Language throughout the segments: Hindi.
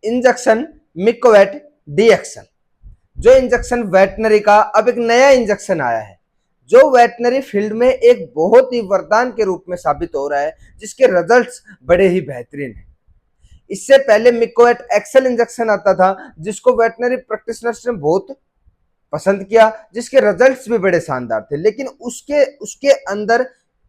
इंजेक्शन मिकोवेट डीएक्सल। जो इंजेक्शन वेटनरी का अब एक नया इंजेक्शन आया है, जो वेटनरी फील्ड में एक बहुत ही वरदान के रूप में साबित हो रहा है, जिसके रिजल्ट्स बड़े ही बेहतरीन हैं। इससे पहले मिकोवेट एक्सेल इंजेक्शन आता था, जिसको वेटनरी प्रैक्टिशनर्स ने बहुत पसंद किया, जिसके रिजल्ट्स भी बड़े शानदार थे, लेकिन उसके उसके अंदर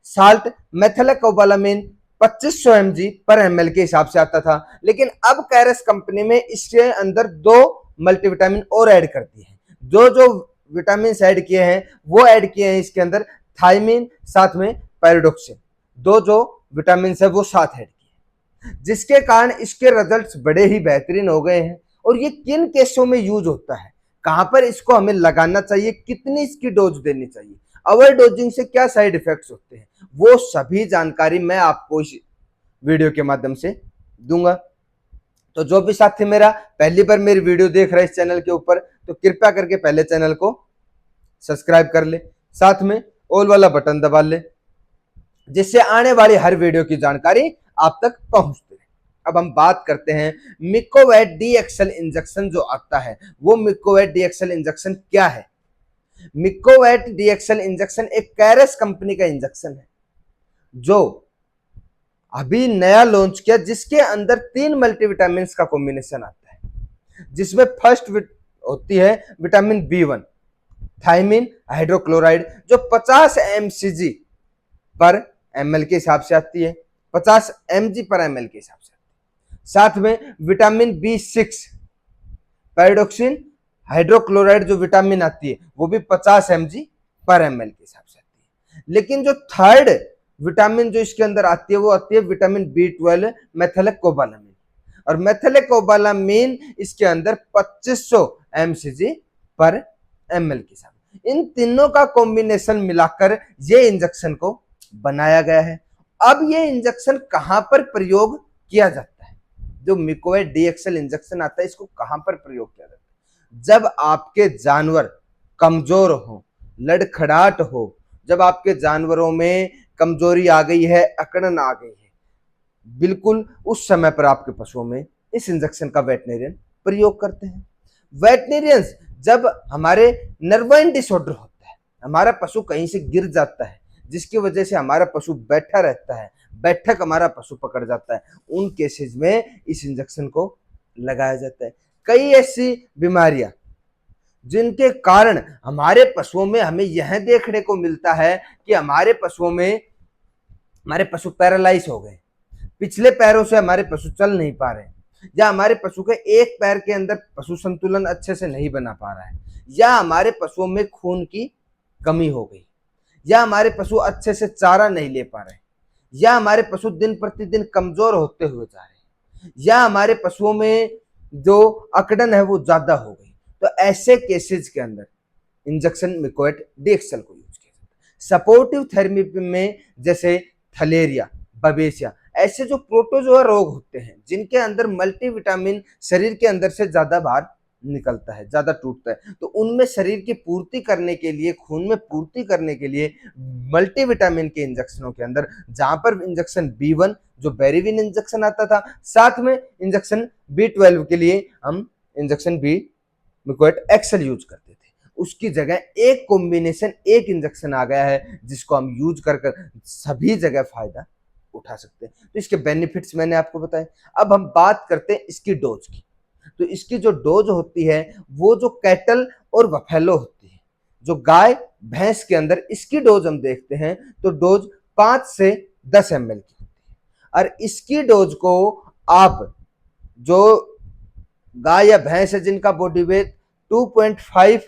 साल्ट मेथिलकोबालामिन 2500 mg पर ml के हिसाब से आता था। लेकिन अब कैरेस कंपनी में इसके अंदर 2 मल्टीविटामिन और ऐड कर दिए हैं। जो जो विटामिन ऐड किए हैं वो ऐड किए हैं इसके अंदर थायमिन, साथ में पैराडॉक्सिन, 2 जो विटामिन है वो साथ ऐड किए, जिसके कारण इसके रिजल्ट्स बड़े ही बेहतरीन हो गए हैं। और ये किन केसों में यूज होता है, कहां पर इसको हमें लगाना चाहिए, कितनी इसकी डोज देनी चाहिए, ओवर डोजिंग से क्या साइड इफेक्ट्स होते हैं, वो सभी जानकारी मैं आपको इस वीडियो के माध्यम से दूंगा। तो जो भी साथी मेरा पहली बार मेरी वीडियो देख रहा है इस चैनल के ऊपर, तो कृपया करके पहले चैनल को सब्सक्राइब कर ले, साथ में ऑल वाला बटन दबा ले, जिससे आने वाली हर वीडियो की जानकारी आप तक पहुंचती है। अब हम बात करते हैं मिकोवेट डीएक्सल इंजेक्शन जो आता है, वो मिकोवेट डीएक्सल इंजेक्शन क्या है। मिकोवेट डीएक्सल इंजेक्शन एक कैरेस कंपनी का इंजेक्शन है, जो अभी नया लॉन्च किया, जिसके अंदर 3 मल्टीविटामिन का कॉम्बिनेशन आता है, जिसमें फर्स्ट होती है विटामिन B1 थायमिन हाइड्रोक्लोराइड, जो 50 mcg पर ml के हिसाब से आती है, 50 mg पर ml के हिसाब से आती है। साथ में विटामिन B6 पैराडॉक्सिन हाइड्रोक्लोराइड जो विटामिन आती है वो भी 50 mg पर ml के हिसाब से आती है। लेकिन जो थर्ड विटामिन जो इसके अंदर आती है वो आती है विटामिन B12 मेथिलकोबालामिन, और मेथिलकोबालामिन इसके अंदर 2500 mcg पर ml के हिसाब। इन तीनों का कॉम्बिनेशन मिलाकर ये इंजेक्शन को बनाया गया है। अब ये इंजेक्शन कहां पर प्रयोग किया जाता है, जो मिकोवेट डीएक्सल इंजेक्शन आता है इसको कहां पर प्रयोग किया जाता है, जब आपके जानवर कमजोर हो, लड़खड़ाहट हो, जब आपके जानवरों में कमजोरी आ गई है, अकड़न आ गई है, बिल्कुल उस समय पर आपके पशुओं में इस इंजेक्शन का वेटनेरियन प्रयोग करते हैं। वेटनेरियंस जब हमारे नर्वाइन डिसऑर्डर होता है, हमारा पशु कहीं से गिर जाता है, जिसकी वजह से हमारा पशु बैठा रहता है, बैठक हमारा पशु पकड़ जाता है, उन केसेस में इस इंजेक्शन को लगाया जाता है। कई ऐसी बीमारियां जिनके कारण हमारे पशुओं में हमें यह देखने को मिलता है कि हमारे पशु पैरालाइज हो गए, पिछले पैरों से हमारे पशु चल नहीं पा रहे, या हमारे पशु के एक पैर के अंदर पशु संतुलन अच्छे से नहीं बना पा रहा है, या हमारे पशुओं में खून की कमी हो गई, या हमारे पशु अच्छे से चारा नहीं ले पा रहे, या हमारे पशु दिन प्रतिदिन कमजोर होते हुए जा रहे हैं, या हमारे पशुओं में जो अकड़न है वो ज्यादा हो गई, तो ऐसे केसेस के अंदर इंजेक्शन मिकोवेट डीएक्सल को यूज किया जाता है। सपोर्टिव थेरेपी में जैसे थलेरिया, बबेसिया, ऐसे जो प्रोटोजोआ रोग होते हैं, जिनके अंदर मल्टीविटामिन शरीर के अंदर से ज्यादा बाहर निकलता है, ज्यादा टूटता है, तो उनमें शरीर की पूर्ति करने के लिए, खून में पूर्ति करने के लिए मल्टीविटामिन के इंजेक्शनों के अंदर, जहां पर इंजेक्शन B1 जो बेरीविन इंजेक्शन आता था, साथ में इंजेक्शन B12 के लिए हम इंजेक्शन मिकोवेट एक्सेल यूज करते थे, उसकी जगह एक कॉम्बिनेशन, एक इंजेक्शन आ गया है, जिसको हम यूज कर सभी जगह फायदा उठा सकते हैं। तो इसके बेनिफिट्स मैंने आपको बताए। अब हम बात करते हैं इसकी डोज की। तो इसकी जो डोज होती है वो जो कैटल और बफेलो होती है, जो गाय भैंस के अंदर, इसकी डोज हम देखते हैं तो डोज 5 से 10 ml की होती है। और इसकी डोज को आप, जो गाय या भैंस है जिनका बॉडी वेट 2.5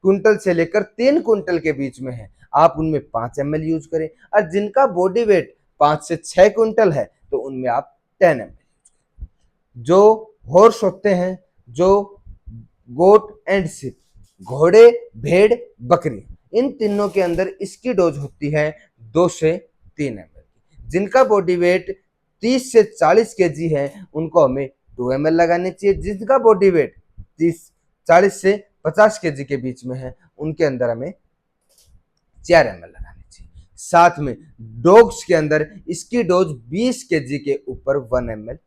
क्विंटल से लेकर 3 क्विंटल के बीच में है, आप उनमें 5 ml यूज करें, और जिनका बॉडी वेट 5 से 6 क्विंटल है तो उनमें आप 10 ml यूज करें। जो हॉर्स होते हैं, जो गोट एंड शिप, घोड़े, भेड़, बकरी, इन तीनों के अंदर इसकी डोज होती है 2 से 3 ml। जिनका बॉडी वेट 30 से 40 केजी है उनको हमें 2 ml लगाने चाहिए, जिनका बॉडी वेट 40 से 50 केजी के बीच में है उनके अंदर हमें 4 ml लगानी चाहिए। साथ में डॉग्स के अंदर इसकी डोज 20 केजी के ऊपर 1 ml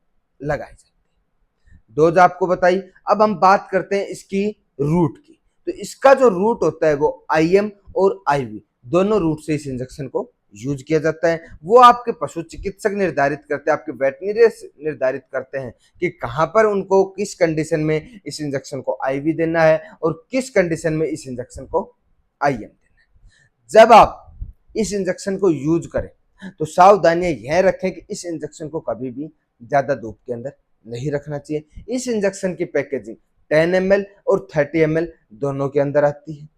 लगाई जाती है। डोज आपको बताई। अब हम बात करते हैं इसकी रूट की। तो इसका जो रूट होता है वो IM और IV दोनों रूट से इस इंजेक्शन को यूज किया जाता है। वो आपके पशु चिकित्सक निर्धारित करते हैं, आपके वेटनरिस्ट निर्धारित करते हैं कि कहाँ पर उनको किस कंडीशन में इस इंजेक्शन को IV देना है और किस कंडीशन में इस इंजेक्शन को IM देना है। जब आप इस इंजेक्शन को यूज करें तो सावधानियां यह रखें कि इस इंजेक्शन को कभी भी ज्यादा धूप के अंदर नहीं रखना चाहिए। इस इंजेक्शन की पैकेजिंग 10 ml और 30 ml दोनों के अंदर आती है।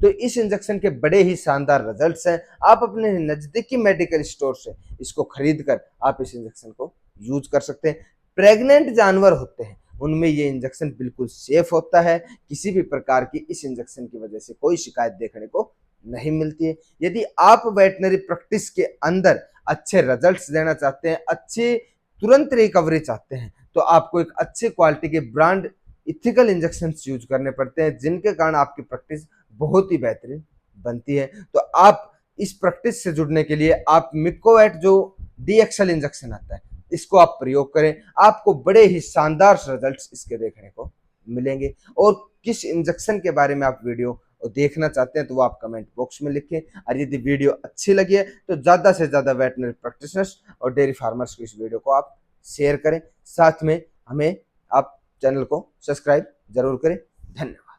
तो इस इंजेक्शन के बड़े ही शानदार रिजल्ट्स हैं। आप अपने नजदीकी मेडिकल स्टोर से इसको खरीद कर आप इस इंजेक्शन को यूज कर सकते हैं। प्रेग्नेंट जानवर होते हैं उनमें ये इंजेक्शन बिल्कुल सेफ होता है। किसी भी प्रकार की इस इंजेक्शन की वजह से कोई शिकायत देखने को नहीं मिलती है। यदि आप वेटनरी प्रैक्टिस के अंदर अच्छे रिजल्ट्स देना चाहते हैं, अच्छी तुरंत रिकवरी चाहते हैं, तो आपको एक अच्छे क्वालिटी के ब्रांड इथिकल इंजेक्शन यूज करने पड़ते हैं, जिनके कारण आपकी प्रैक्टिस बहुत ही बेहतरीन बनती है। तो आप इस प्रैक्टिस से जुड़ने के लिए आप मिकोवेट जो DXL इंजेक्शन आता है इसको आप प्रयोग करें। आपको बड़े ही शानदार रिजल्ट्स इसके देखने को मिलेंगे। और किस इंजेक्शन के बारे में आप वीडियो देखना चाहते हैं तो वो आप कमेंट बॉक्स में लिखें। और यदि वीडियो अच्छी लगी है तो ज़्यादा से ज़्यादा वेटनरी प्रैक्टिशनर्स और डेयरी फार्मर्स को इस वीडियो को आप शेयर करें। साथ में हमें आप चैनल को सब्सक्राइब जरूर करें। धन्यवाद।